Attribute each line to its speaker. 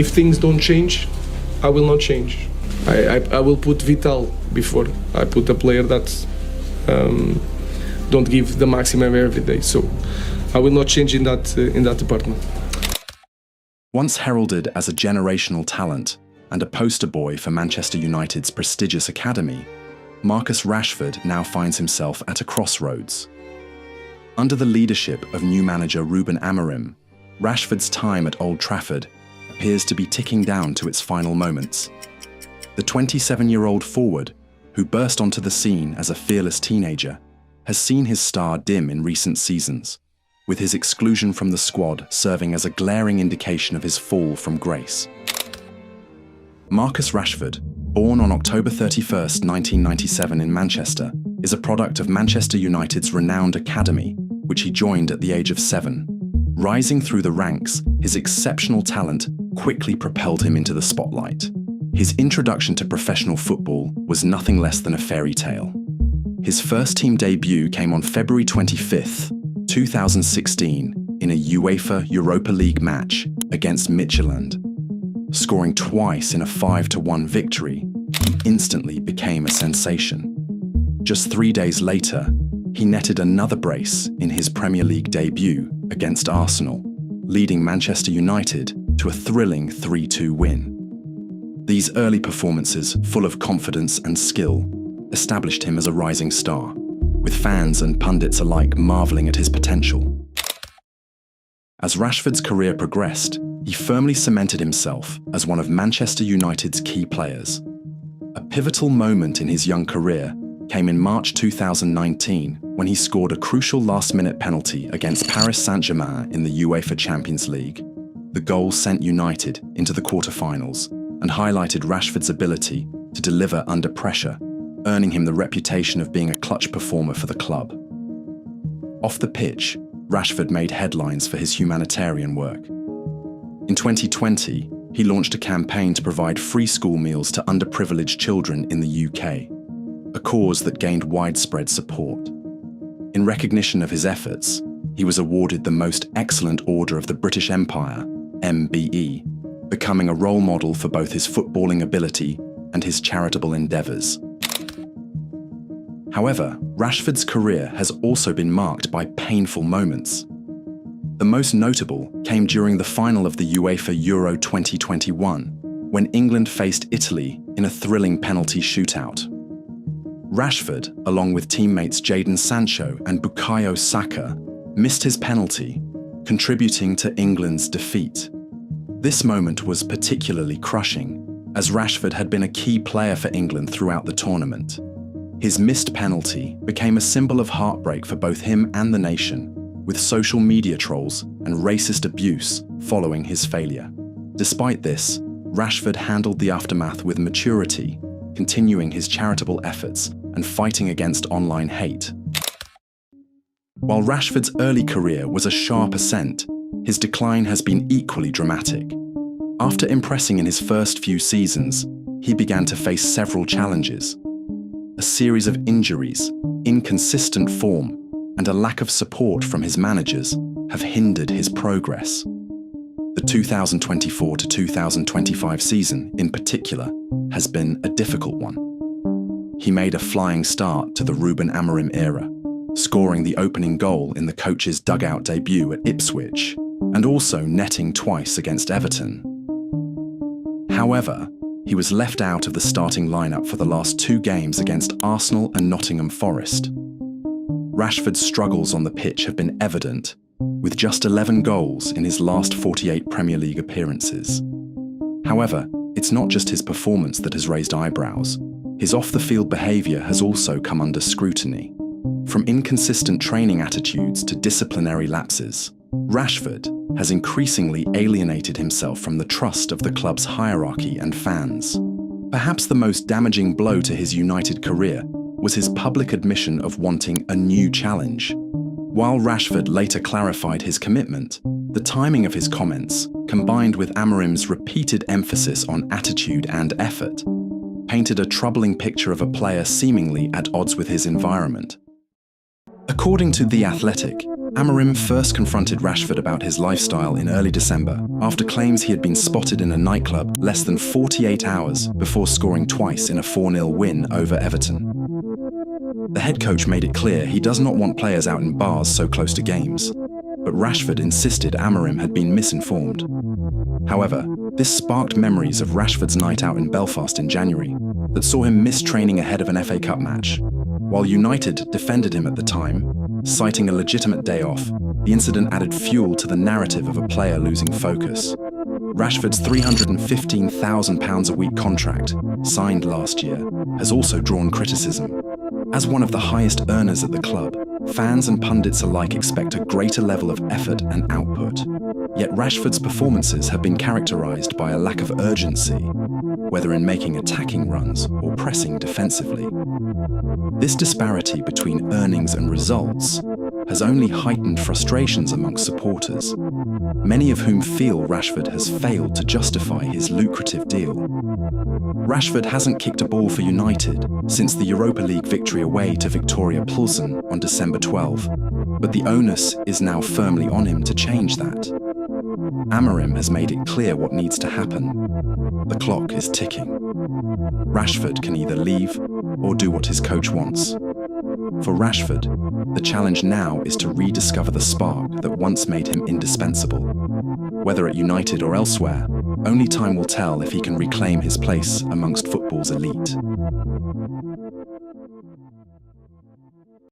Speaker 1: if things don't change, I will not change. I will put Vital before I put a player that don't give the maximum every day. So I will not change in that department.
Speaker 2: Once heralded as a generational talent and a poster boy for Manchester United's prestigious academy, Marcus Rashford now finds himself at a crossroads. Under the leadership of new manager Ruben Amorim, Rashford's time at Old Trafford appears to be ticking down to its final moments. The 27-year-old forward, who burst onto the scene as a fearless teenager, has seen his star dim in recent seasons, with his exclusion from the squad serving as a glaring indication of his fall from grace. Marcus Rashford, born on October 31st, 1997 in Manchester, is a product of Manchester United's renowned academy, which he joined at the age of 7. Rising through the ranks, his exceptional talent quickly propelled him into the spotlight. His introduction to professional football was nothing less than a fairy tale. His first team debut came on February 25th, 2016, in a UEFA Europa League match against Midtjylland. Scoring twice in a 5-1 victory, he instantly became a sensation. Just 3 days later, he netted another brace in his Premier League debut against Arsenal, leading Manchester United to a thrilling 3-2 win. These early performances, full of confidence and skill, established him as a rising star, with fans and pundits alike marvelling at his potential. As Rashford's career progressed, he firmly cemented himself as one of Manchester United's key players. A pivotal moment in his young career came in March 2019 when he scored a crucial last-minute penalty against Paris Saint-Germain in the UEFA Champions League. The goal sent United into the quarter-finals and highlighted Rashford's ability to deliver under pressure, earning him the reputation of being a clutch performer for the club. Off the pitch, Rashford made headlines for his humanitarian work. In 2020, he launched a campaign to provide free school meals to underprivileged children in the UK, a cause that gained widespread support. In recognition of his efforts, he was awarded the Most Excellent Order of the British Empire, MBE, becoming a role model for both his footballing ability and his charitable endeavours. However, Rashford's career has also been marked by painful moments. The most notable came during the final of the UEFA Euro 2021, when England faced Italy in a thrilling penalty shootout. Rashford, along with teammates Jadon Sancho and Bukayo Saka, missed his penalty, contributing to England's defeat. This moment was particularly crushing, as Rashford had been a key player for England throughout the tournament. His missed penalty became a symbol of heartbreak for both him and the nation, with social media trolls and racist abuse following his failure. Despite this, Rashford handled the aftermath with maturity, continuing his charitable efforts and fighting against online hate. While Rashford's early career was a sharp ascent, his decline has been equally dramatic. After impressing in his first few seasons, he began to face several challenges. A series of injuries, inconsistent form, and a lack of support from his managers have hindered his progress. The 2024 to 2025 season, in particular, has been a difficult one. He made a flying start to the Ruben Amorim era, scoring the opening goal in the coach's dugout debut at Ipswich, and also netting twice against Everton. However, he was left out of the starting lineup for the last 2 games against Arsenal and Nottingham Forest. Rashford's struggles on the pitch have been evident, with just 11 goals in his last 48 Premier League appearances. However, it's not just his performance that has raised eyebrows. His off-the-field behaviour has also come under scrutiny. From inconsistent training attitudes to disciplinary lapses, Rashford has increasingly alienated himself from the trust of the club's hierarchy and fans. Perhaps the most damaging blow to his United career was his public admission of wanting a new challenge. While Rashford later clarified his commitment, the timing of his comments, combined with Amorim's repeated emphasis on attitude and effort, painted a troubling picture of a player seemingly at odds with his environment. According to The Athletic, Amorim first confronted Rashford about his lifestyle in early December after claims he had been spotted in a nightclub less than 48 hours before scoring twice in a 4-0 win over Everton. The head coach made it clear he does not want players out in bars so close to games, but Rashford insisted Amorim had been misinformed. However, this sparked memories of Rashford's night out in Belfast in January that saw him miss training ahead of an FA Cup match. While United defended him at the time, citing a legitimate day off, the incident added fuel to the narrative of a player losing focus. Rashford's £315,000 a week contract, signed last year, has also drawn criticism. As one of the highest earners at the club, fans and pundits alike expect a greater level of effort and output. Yet Rashford's performances have been characterised by a lack of urgency, whether in making attacking runs or pressing defensively. This disparity between earnings and results has only heightened frustrations amongst supporters, many of whom feel Rashford has failed to justify his lucrative deal. Rashford hasn't kicked a ball for United since the Europa League victory away to Victoria Plzen on December 12, but the onus is now firmly on him to change that. Amorim has made it clear what needs to happen. The clock is ticking. Rashford can either leave or do what his coach wants. For Rashford, the challenge now is to rediscover the spark that once made him indispensable. Whether at United or elsewhere, only time will tell if he can reclaim his place amongst football's elite.